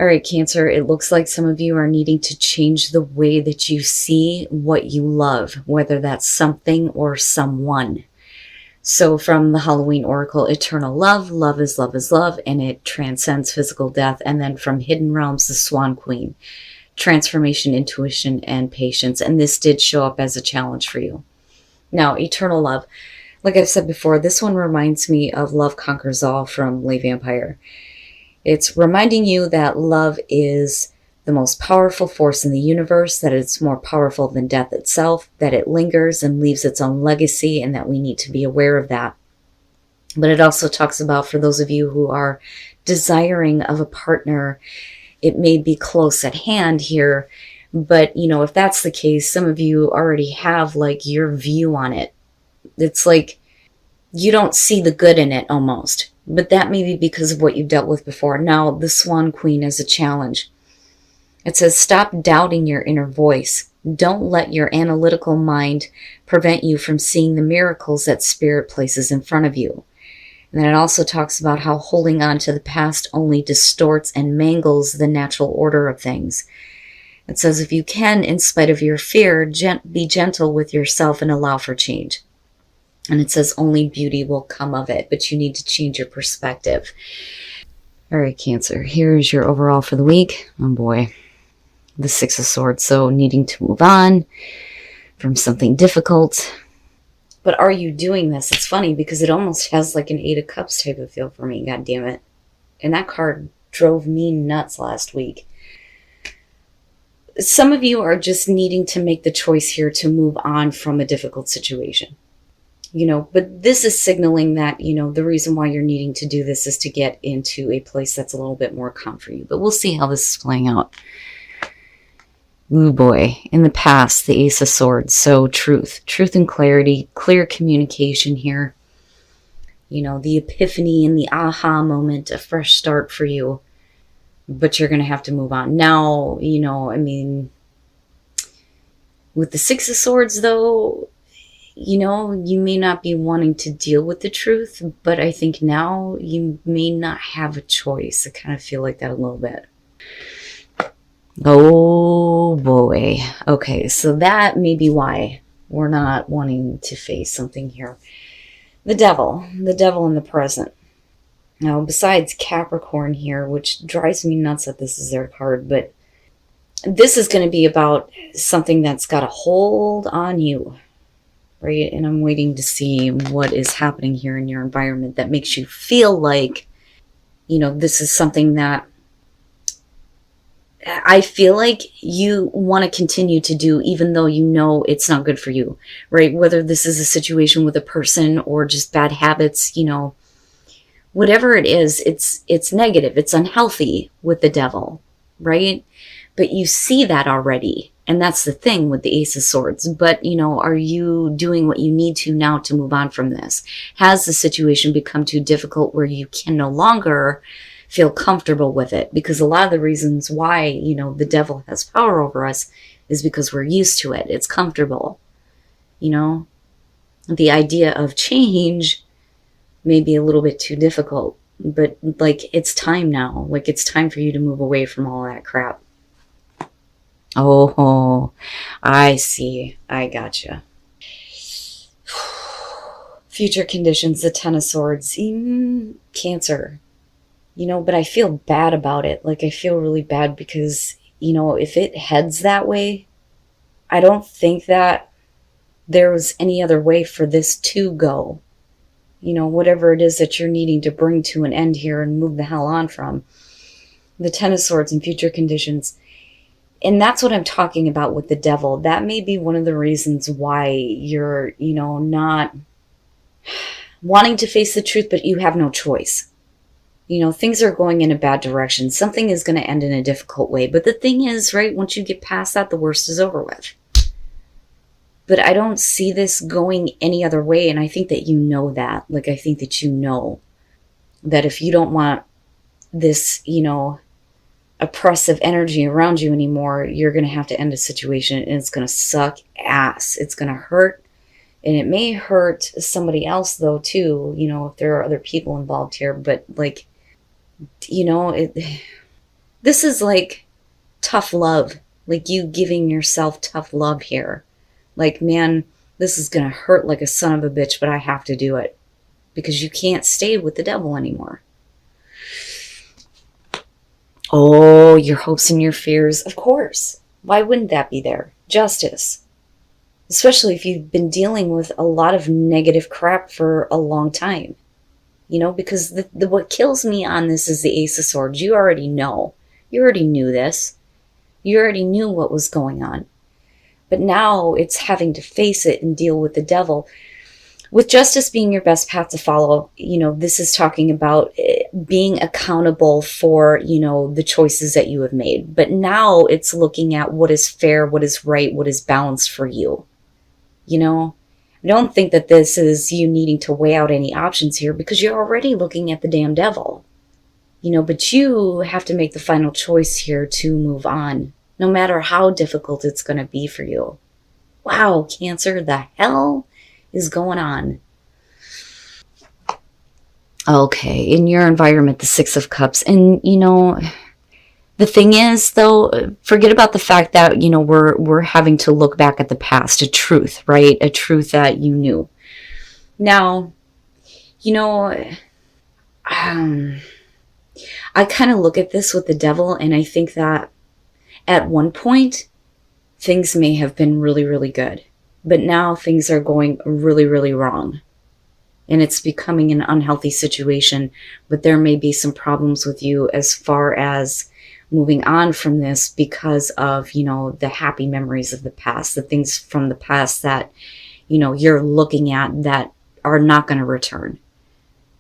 All right, Cancer, it looks like some of you are needing to change the way that you see what you love, whether that's something or someone. So from the Halloween Oracle, eternal love, love is love is love, and it transcends physical death. And then from Hidden Realms, the Swan Queen, transformation, intuition, and patience. And this did show up as a challenge for you. Now, eternal love, like I've said before, this one reminds me of Love Conquers All from Le Vampire. It's reminding you that love is the most powerful force in the universe, that it's more powerful than death itself, that it lingers and leaves its own legacy, and that we need to be aware of that. But it also talks about, for those of you who are desiring of a partner, it may be close at hand here, but if that's the case, some of you already have like your view on it. It's like you don't see the good in it almost. But that may be because of what you've dealt with before. Now, the Swan Queen is a challenge. It says, stop doubting your inner voice. Don't let your analytical mind prevent you from seeing the miracles that Spirit places in front of you. And then it also talks about how holding on to the past only distorts and mangles the natural order of things. It says, if you can, in spite of your fear, be gentle with yourself and allow for change. And it says only beauty will come of it, but you need to change your perspective. All right, Cancer, here's your overall for the week. Oh boy, the Six of Swords. So needing to move on from something difficult. But are you doing this? It's funny because it almost has like an Eight of Cups type of feel for me, god damn it. And that card drove me nuts last week. Some of you are just needing to make the choice here to move on from a difficult situation. But this is signaling that, the reason why you're needing to do this is to get into a place that's a little bit more calm for you. But we'll see how this is playing out. Ooh boy, in the past, the Ace of Swords. So truth and clarity, clear communication here. The epiphany and the aha moment, a fresh start for you. But you're going to have to move on. Now, with the Six of Swords though, you may not be wanting to deal with the truth, but I think now you may not have a choice. I kind of feel like that a little bit. Oh boy. Okay, so that may be why we're not wanting to face something here. The devil in the present. Now, besides Capricorn here, which drives me nuts that this is their card, but this is going to be about something that's got a hold on you. Right? And I'm waiting to see what is happening here in your environment that makes you feel like, this is something that I feel like you want to continue to do, even though it's not good for you, right? Whether this is a situation with a person or just bad habits, whatever it is, it's negative, it's unhealthy with the devil, right? But you see that already. And that's the thing with the Ace of Swords. But, are you doing what you need to now to move on from this? Has the situation become too difficult where you can no longer feel comfortable with it? Because a lot of the reasons why, the devil has power over us is because we're used to it. It's comfortable. The idea of change may be a little bit too difficult. But, it's time now. It's time for you to move away from all that crap. Oh, I see. I gotcha. Future conditions, the Ten of Swords. Cancer. But I feel bad about it. I feel really bad because, if it heads that way, I don't think that there was any other way for this to go. Whatever it is that you're needing to bring to an end here and move the hell on from. The Ten of Swords and future conditions. And that's what I'm talking about with the devil. That may be one of the reasons why you're, not wanting to face the truth, but you have no choice. Things are going in a bad direction. Something is going to end in a difficult way. But the thing is, right, once you get past that, the worst is over with. But I don't see this going any other way. And I think that that. I think that that if you don't want this, oppressive energy around you anymore, you're going to have to end a situation and it's going to suck ass. It's going to hurt, and it may hurt somebody else though too, if there are other people involved here, but This is like tough love, like you giving yourself tough love here. Like, man, this is going to hurt like a son of a bitch, but I have to do it because you can't stay with the devil anymore. Oh, your hopes and your fears, of course. Why wouldn't that be there? Justice. Especially if you've been dealing with a lot of negative crap for a long time. You know, because what kills me on this is the Ace of Swords. You already know. You already knew this. You already knew what was going on. But now it's having to face it and deal with the devil. With justice being your best path to follow, you know, this is talking about being accountable for, you know, the choices that you have made. But now it's looking at what is fair, what is right, what is balanced for you. You know, I don't think that this is you needing to weigh out any options here because you're already looking at the damn devil. You know, but you have to make the final choice here to move on, no matter how difficult it's going to be for you. Wow, Cancer, the hell is going on? Okay, in your environment, the Six of Cups. And, you know, the thing is, though, forget about the fact that, you know, we're having to look back at the past, a truth, right? A truth that you knew. Now, you know, I kind of look at this with the devil, and I think that at one point, things may have been really, really good. But now things are going really, really wrong. And it's becoming an unhealthy situation. But there may be some problems with you as far as moving on from this because of, you know, the happy memories of the past, the things from the past that, you know, you're looking at that are not going to return.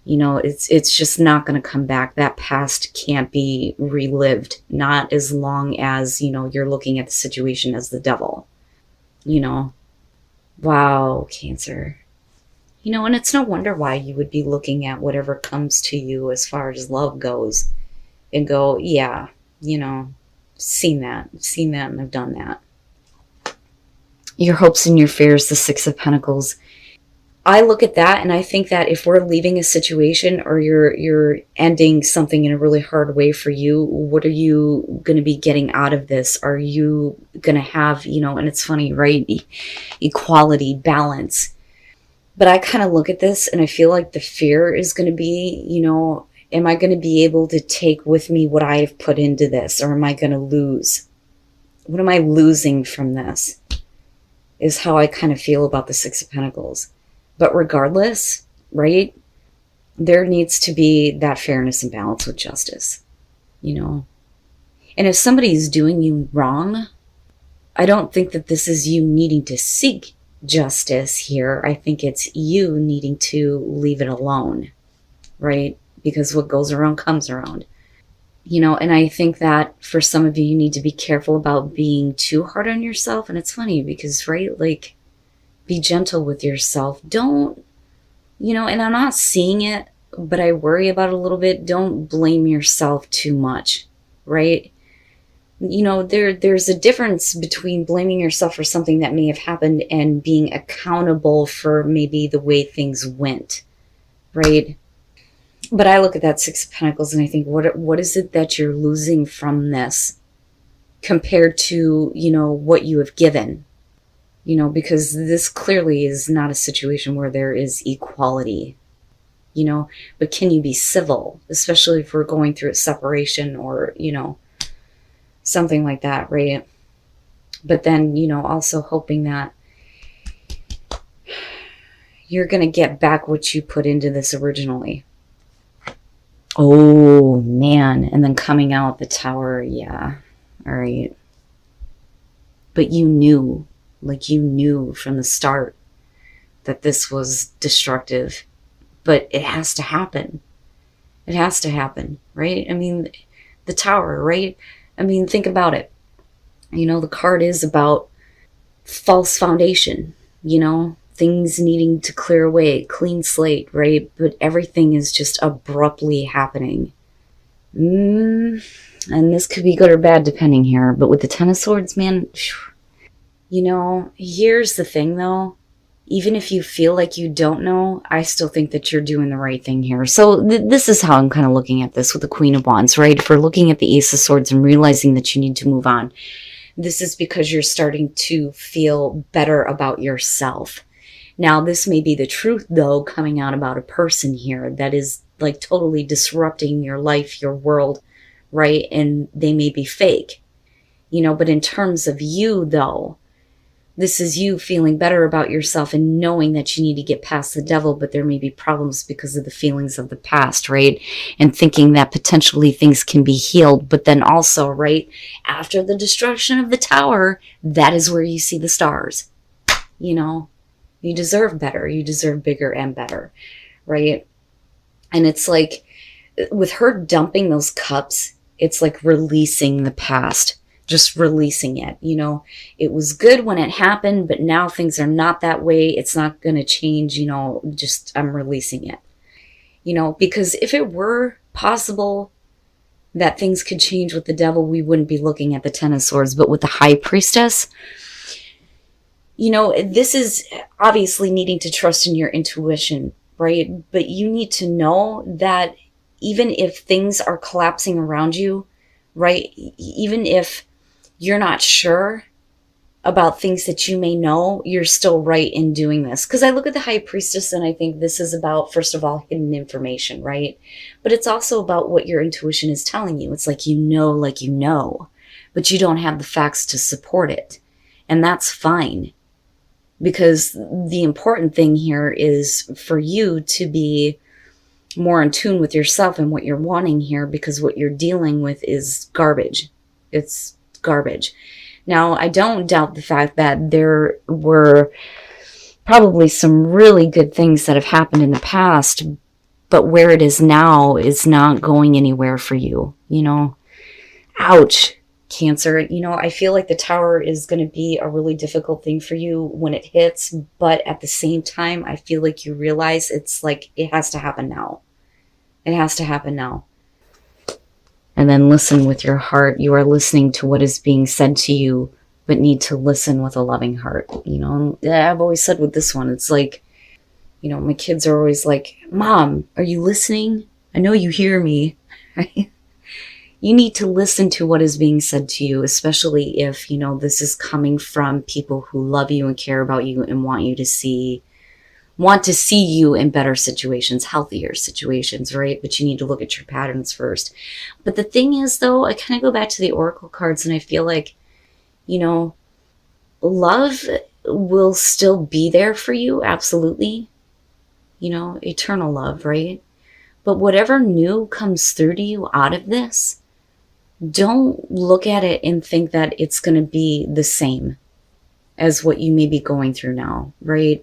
You know, it's just not going to come back. That past can't be relived, not as long as, you know, you're looking at the situation as the devil, you know. Wow, Cancer. You know, and it's no wonder why you would be looking at whatever comes to you as far as love goes and go, yeah, you know, seen that and I've done that. Your hopes and your fears, the Six of Pentacles. I look at that and I think that if we're leaving a situation or you're ending something in a really hard way for you, what are you going to be getting out of this? Are you going to have, you know, and it's funny, right? Equality, balance. But I kind of look at this and I feel like the fear is going to be, you know, am I going to be able to take with me what I have put into this, or am I going to lose? What am I losing from this? Is how I kind of feel about the Six of Pentacles. But regardless, right, there needs to be that fairness and balance with justice, you know. And if somebody's doing you wrong, I don't think that this is you needing to seek justice here. I think it's you needing to leave it alone, right? Because what goes around comes around, you know. And I think that for some of you, you need to be careful about being too hard on yourself. And it's funny because, right, like, be gentle with yourself. Don't, you know, and I'm not seeing it, but I worry about it a little bit. Don't blame yourself too much, right? You know, there's a difference between blaming yourself for something that may have happened and being accountable for maybe the way things went, right? But I look at that Six of Pentacles and I think, what is it that you're losing from this compared to, you know, what you have given? You know, because this clearly is not a situation where there is equality, you know, but can you be civil, especially if we're going through a separation or, you know, something like that, right? But then, you know, also hoping that you're going to get back what you put into this originally. Oh, man. And then coming out the Tower, yeah. All right. But you knew. Like, you knew from the start that this was destructive, but it has to happen. It has to happen, right? I mean, the Tower, right? I mean, think about it. You know, the card is about false foundation, you know, things needing to clear away, clean slate, right? But everything is just abruptly happening. And this could be good or bad depending here, but with the Ten of Swords, man, you know, here's the thing though. even if you feel like you don't know, I still think that you're doing the right thing here. So this is how I'm kind of looking at this with the Queen of Wands, right? If we're looking at the Ace of Swords and realizing that you need to move on, this is because you're starting to feel better about yourself. Now, this may be the truth, though, coming out about a person here that is like totally disrupting your life, your world, right? And they may be fake, you know, but in terms of you, though, this is you feeling better about yourself and knowing that you need to get past the devil, but there may be problems because of the feelings of the past, right? And thinking that potentially things can be healed, but then also, right, after the destruction of the tower, that is where you see the stars. You know, you deserve better. You deserve bigger and better, right? And it's like, with her dumping those cups, it's like releasing the past. Just releasing it, you know, it was good when it happened, but now things are not that way. It's not going to change, you know, just I'm releasing it, you know, because if it were possible that things could change with the devil, we wouldn't be looking at the Ten of Swords. But with the High Priestess, you know, this is obviously needing to trust in your intuition, right? But you need to know that even if things are collapsing around you, right, even if you're not sure about things that you may know, you're still right in doing this. Because I look at the High Priestess and I think this is about, first of all, hidden information, right? But it's also about what your intuition is telling you. It's like you know, but you don't have the facts to support it. And that's fine. Because the important thing here is for you to be more in tune with yourself and what you're wanting here, because what you're dealing with is garbage. It's garbage. Now, I don't doubt the fact that there were probably some really good things that have happened in the past, but where it is now is not going anywhere for you, you know? Ouch, Cancer. You know, I feel like the Tower is going to be a really difficult thing for you when it hits, but at the same time, I feel like you realize it's like it has to happen now. It has to happen now. And then listen with your heart. You are listening to what is being said to you, but need to listen with a loving heart. You know, I've always said with this one, it's like, you know, my kids are always like, Mom, are you listening? I know you hear me. You need to listen to what is being said to you, especially if, you know, this is coming from people who love you and care about you and want to see you in better situations, healthier situations, right? But you need to look at your patterns first. But the thing is, though, I kind of go back to the Oracle cards and I feel like, you know, love will still be there for you, absolutely. You know, eternal love, right? But whatever new comes through to you out of this, don't look at it and think that it's going to be the same as what you may be going through now, right?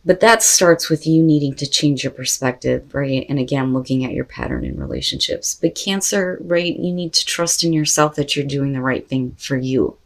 But that starts with you needing to change your perspective, right? And again, looking at your pattern in relationships. But Cancer, right, you need to trust in yourself that you're doing the right thing for you.